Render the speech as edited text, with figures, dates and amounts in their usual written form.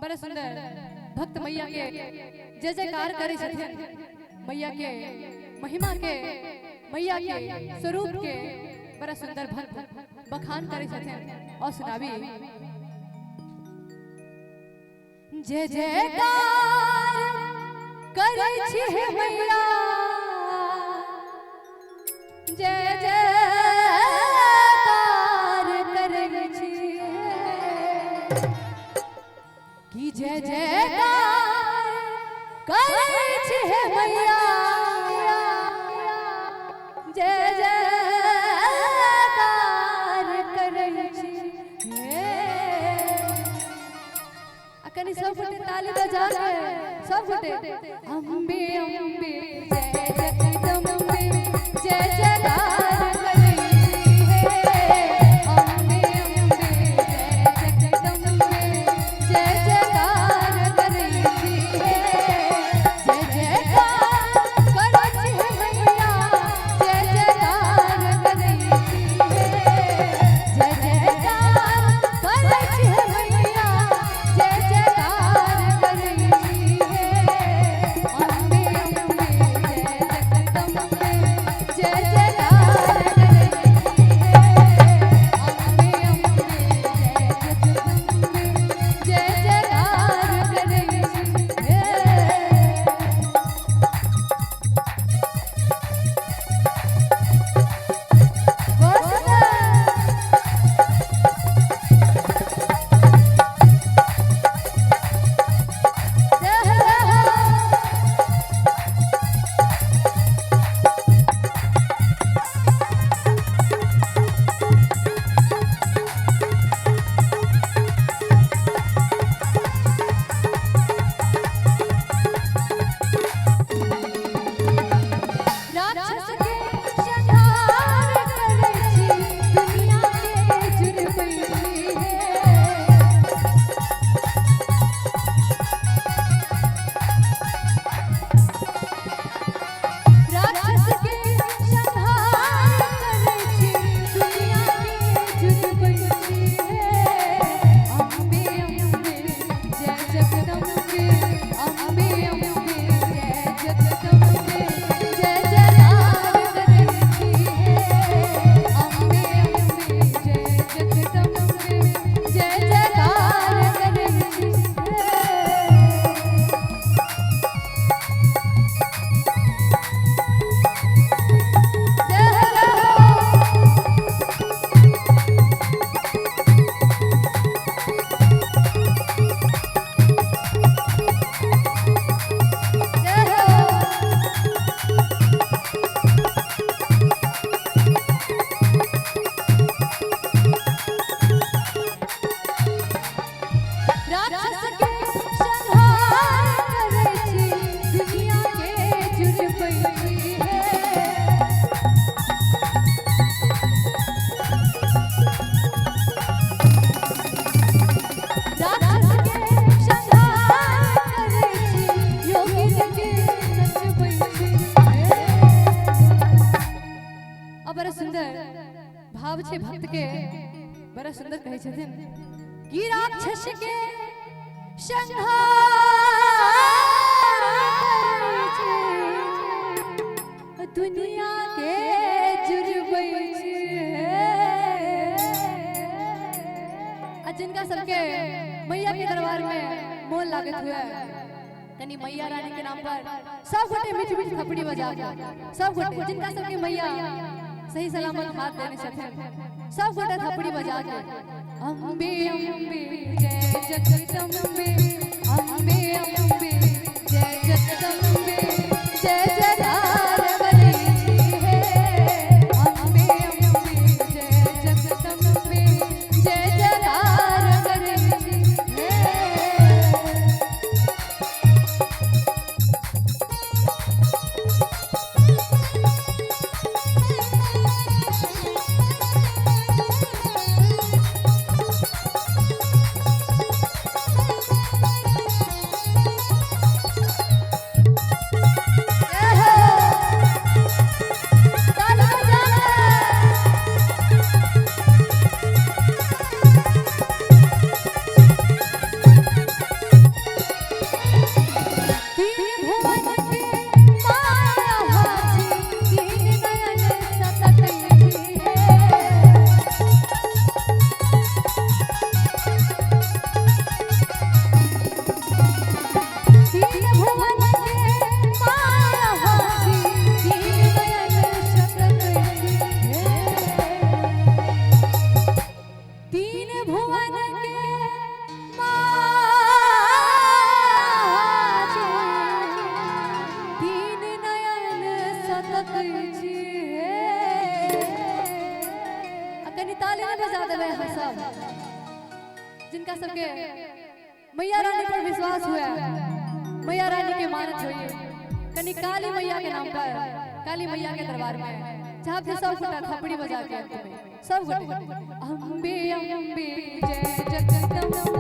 बड़ा सुंदर भक्त मैया के जय जयकार करे छथिन, मैया के महिमा के, मैया के स्वरूप के बड़ा सुंदर भक्त बखान करे छथिन और सुनाबी। जय जयकार करे छी हे मैया, जय जयकार करे छी कि जय जयकार करे छी हे मैया, जय जयकार करे छी। कनी सब गोटे ताली बजा के सब गोटे अम्बे अम्बे जय जगदम्बे जय जयकार करे छी हे, अम्बे अम्बे जय जगदम्बे जय जयकार करे छी हे, जय जयकार करे छी हे मैया, जय जयकार करे छी हे, जय जयकार करे छी हे मैया, जय जयकार करे छी हे, अम्बे अम्बे जय जगदम्बे जय जयकार करे छी हे, अम्बे अम्बे जय जगदम्बे जय जयकार करे छी हे। राक्षस के संहार करे छी, दुनिया के जुड़बै छी हे। राक्षस के संहार करे छी, दुनिया के जुड़बै छी हे, अम्बे अम्बे जय जगदम्बे, अम्बे अम्बे जय जगदम्बे जय जयकार करे छी हे, अम्बे अम्बे जय जगदम्बे जय जयकार करे छी हे। राक्षस के संहार करे छी, दुनिया के जुड़बै छी हे। राक्षस के संहार करे छी, योगिन के नचबै छी हे। अब बड़ा सुंदर भाव छे भक्त के, बड़ा सुंदर कहै छथिन कि राक्षस के संहार करे छी, दुनिया के जुड़बै छी हे। आ जिनका सबके मैया के दरबार में मोन लागत हुए, कनी मैया रानी के नाम पर सब गोटे मीठ मीठ थपड़ी बजा के, सब गोटे जिनका सबके मैया सही सलामत हाथ देने छथिन, सब गोटे थपड़ी बजा के अम्बे अम्बे जय जगदम्बे, अम्बे अम्बे जय जगदम्बे जय जयकार करे छी हे, अम्बे अम्बे जय जगदम्बे जय जयकार करे छी हे। सबके मैया रानी पर विश्वास हुआ मैया रानी के मानत हुई कनी काली मैया के नाम पर काली मैया के दरबार में जहाँ पे सब गोटा थपड़ी बजा के सब गोटे अम्बे अम्बे जय जगदम्बा